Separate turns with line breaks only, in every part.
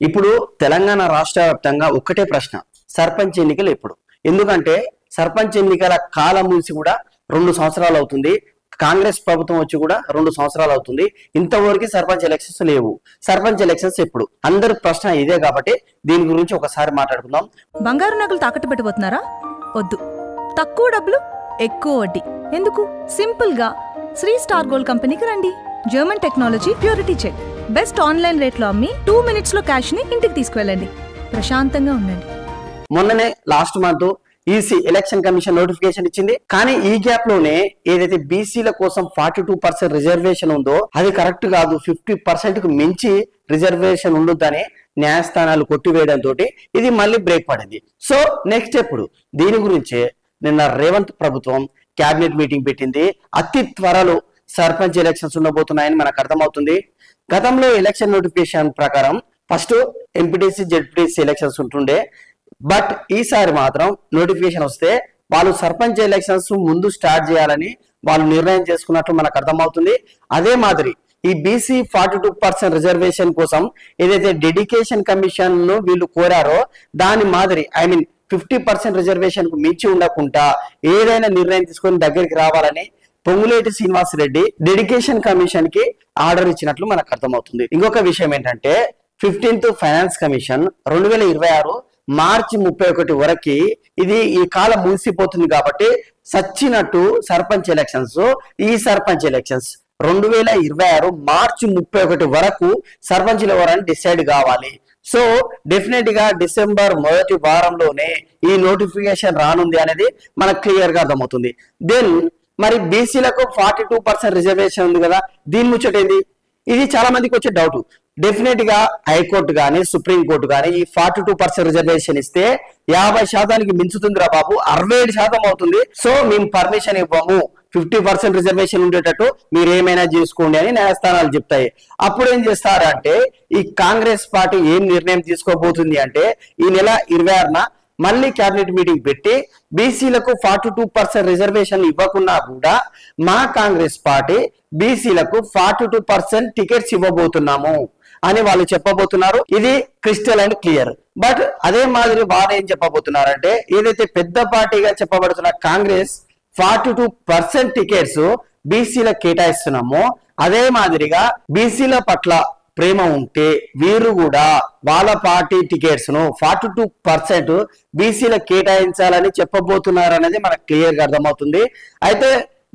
ఇప్పుడు తెలంగాణ రాష్ట్ర వ్యాప్తంగా ఒక్కటే ప్రశ్న, సర్పంచ్ ఎన్నికలు ఎప్పుడు? ఎందుకంటే సర్పంచ్ ఎన్నికల కాలం మూసి కూడా 2 సంవత్సరాలు అవుతుంది. కాంగ్రెస్ ప్రభుత్వం వచ్చి కూడా 2 సంవత్సరాలు అవుతుంది. ఇంతవరకు సర్పంచ్ ఎలక్షన్స్ లేవు. సర్పంచ్ ఎలక్షన్స్ ఎప్పుడు? అందరి ప్రశ్న ఇదే కాబట్టి దీని గురించి ఒకసారి మాట్లాడుకుందాం.
బంగారు నగలు తాకట్టు పెట్టబోతున్నారా? వద్దు. తక్కువ డబ్బులు, ఎక్కువ వడ్డీ. ఎందుకు? సింపుల్ గా శ్రీ స్టార్ గోల్డ్ కంపెనీకి రండి. German technology, purity check, best online రేట్లో అమ్మి 2 minutes లో క్యాష్ ని ఇంటికి తీసుకువెళ్ళండి. ప్రశాంతంగా ఉండండి.
మొన్ననే last month EC election commission notification ఇచ్చింది. కానీ ఈ గ్యాప్ లోనే ఏదైతే బీసీల కోసం 42% రిజర్వేషన్ ఉందో అది కరెక్ట్ కాదు, 50% కు మించి రిజర్వేషన్ ఉండొద్దని న్యాయస్థానాలు కొట్టివేయడంతో ఇది మళ్ళీ బ్రేక్ పడింది. సో నెక్స్ట్ ఎప్పుడు? దీని గురించే నిన్న రేవంత్ ప్రభుత్వం క్యాబినెట్ మీటింగ్ పెట్టింది. అతి త్వరలో సర్పంచ్ ఎలక్షన్స్ ఉండబోతున్నాయని మనకు అర్థమవుతుంది. గతంలో ఎలక్షన్ నోటిఫికేషన్ ప్రకారం ఫస్ట్ ఎంపీటీసీ జెడ్పీటీసీ ఎలక్షన్స్ ఉంటుండే. బట్ ఈసారి మాత్రం నోటిఫికేషన్ వస్తే వాళ్ళు సర్పంచ్ ఎలక్షన్స్ ముందు స్టార్ట్ చేయాలని వాళ్ళు నిర్ణయం చేసుకున్నట్లు మనకు అర్థమవుతుంది. అదే మాదిరి ఈ బీసీ 42% రిజర్వేషన్ కోసం ఏదైతే డెడికేషన్ కమిషన్ ను వీళ్ళు కోరారో దాని మాదిరి 50% రిజర్వేషన్ కు మించి ఉండకుండా ఏదైనా నిర్ణయం తీసుకొని దగ్గరికి రావాలని పొంగులేటి శ్రీనివాసరెడ్డి డెడికేషన్ కమిషన్ కి ఆర్డర్ ఇచ్చినట్లు మనకు అర్థమవుతుంది. ఇంకొక విషయం ఏంటంటే 15th ఫైనాన్స్ కమిషన్ 2026 మార్చి 31 వరకు ఇది ఈ కాలం ముగిసిపోతుంది కాబట్టి సచ్చినట్టు సర్పంచ్ ఎలక్షన్స్, ఈ సర్పంచ్ ఎలక్షన్స్ 2026 మార్చి 31 వరకు సర్పంచ్లు ఎవరని డిసైడ్ కావాలి. సో డెఫినెట్ గా డిసెంబర్ మొదటి వారంలోనే ఈ నోటిఫికేషన్ రానుంది అనేది మనకు క్లియర్ గా అర్థమవుతుంది. దెన్ మరి బీసీలకు 42% రిజర్వేషన్ ఉంది కదా, దీని ముచ్చటేంది? ఇది చాలా మందికి వచ్చే డౌట్. డెఫినెట్ గా హైకోర్టు కానీ సుప్రీంకోర్టు కానీ ఈ 42% రిజర్వేషన్ ఇస్తే 50% మించుతుందిరా బాబు, 67% అవుతుంది. సో మేము పర్మిషన్ ఇవ్వము, 50% రిజర్వేషన్ ఉండేటట్టు మీరు ఏమైనా చేసుకోండి అని న్యాయస్థానాలు చెప్తాయి. అప్పుడు ఏం చేస్తారంటే ఈ కాంగ్రెస్ పార్టీ ఏం నిర్ణయం తీసుకోబోతుంది అంటే ఈ నెల 26న మళ్ళీ క్యాబినెట్ మీటింగ్ పెట్టి బీసీలకు 42% రిజర్వేషన్ ఇవ్వకున్నా కూడా మా కాంగ్రెస్ పార్టీ బీసీలకు 42% టికెట్స్ ఇవ్వబోతున్నాము అని వాళ్ళు చెప్పబోతున్నారు. ఇది క్రిస్టల్ అండ్ క్లియర్. బట్ అదే మాదిరి వాళ్ళు ఏం చెప్పబోతున్నారంటే ఏదైతే పెద్ద పార్టీగా చెప్పబడుతున్న కాంగ్రెస్ 42% టికెట్స్ బీసీలకు కేటాయిస్తున్నామో అదే మాదిరిగా బీసీల పట్ల ప్రేమ ఉంటే వీరు కూడా వాళ్ళ పార్టీ టికెట్స్ ను 42% బీసీలకు కేటాయించాలని చెప్పబోతున్నారు అనేది మనకు క్లియర్ గా అర్థమవుతుంది. అయితే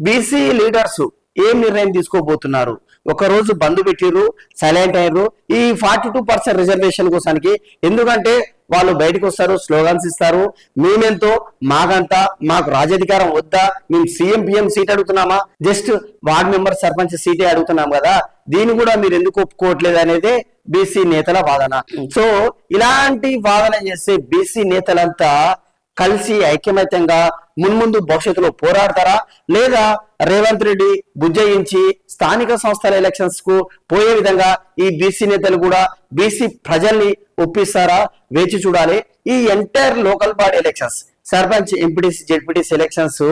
బీసీ లీడర్స్ ఏం నిర్ణయం తీసుకోబోతున్నారు? ఒక రోజు బంద్ పెట్టిర్రు, సైలెంట్ అయ్యారు ఈ 42% రిజర్వేషన్ కోసానికి. ఎందుకంటే వాళ్ళు బయటకు వస్తారు, స్లోగన్స్ ఇస్తారు, మేమెంతో మాకంతా, మాకు రాజధికారం వద్దా, మేము సీఎం పిఎం సీట్ అడుగుతున్నామా, జస్ట్ వార్డ్ మెంబర్ సర్పంచ్ సీటే అడుగుతున్నాం కదా, దీన్ని కూడా మీరు ఎందుకు ఒప్పుకోవట్లేదు అనేది బీసీ నేతల వాదన. సో ఇలాంటి వాదన చేసే బీసీ నేతలంతా కలిసి ఐక్యమత్యంగా మున్ముందు భవిష్యత్తులో పోరాడతారా, లేదా రేవంత్ రెడ్డి బుజ్జయించి స్థానిక సంస్థల ఎలక్షన్స్ కు పోయే విధంగా ఈ బీసీ నేతలు కూడా బీసీ ప్రజల్ని ఒప్పిస్తారా? వేచి చూడాలి. ఈ entire local body elections, sarpanch MPTC ZPTC elections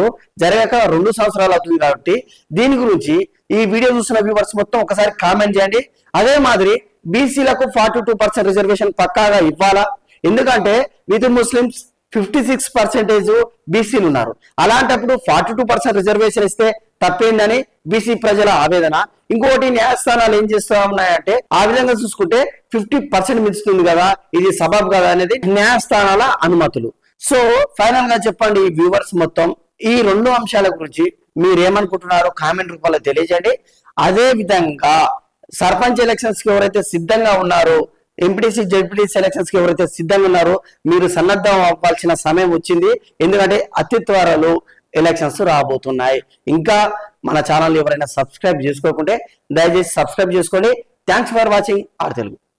జరగక 2 సంవత్సరాలు అవుతుంది కాబట్టి దీని గురించి ఈ వీడియో చూసిన వ్యూవర్స్ మొత్తం ఒకసారి కామెంట్ చేయండి. అదే మాదిరి బీసీలకు 42% రిజర్వేషన్ పక్కాగా ఇవ్వాలా? ఎందుకంటే విత్ ముస్లిమ్స్ 56% బీసీలు ఉన్నారు. అలాంటప్పుడు 42% రిజర్వేషన్ ఇస్తే తప్పేందని బీసీ ప్రజల ఆవేదన. ఇంకోటి న్యాయస్థానాలు ఏం చేస్తా ఉన్నాయంటే ఆ విధంగా చూసుకుంటే 50% మించుతుంది కదా, ఇది సబబ్ కదా అనేది న్యాయస్థానాల అనుమతులు. సో ఫైనల్ గా చెప్పండి ఈ వ్యూవర్స్ మొత్తం ఈ 2 అంశాల గురించి మీరేమనుకుంటున్నారో కామెంట్ రూపంలో తెలియజేయండి. అదే విధంగా సర్పంచ్ ఎలక్షన్స్ కి ఎవరైతే సిద్ధంగా ఉన్నారో, ఎంపీటీసీ జెడ్పీటీసీ ఎలక్షన్స్ కి ఎవరైతే సిద్ధంగా ఉన్నారో మీరు సన్నద్ధం అవ్వాల్సిన సమయం వచ్చింది. ఎందుకంటే అతి త్వరలో ఎలక్షన్స్ రాబోతున్నాయి. ఇంకా మన ఛానల్ ఎవరైనా సబ్స్క్రైబ్ చేసుకోకుంటే దయచేసి సబ్స్క్రైబ్ చేసుకోండి. Thanks for watching R Telugu.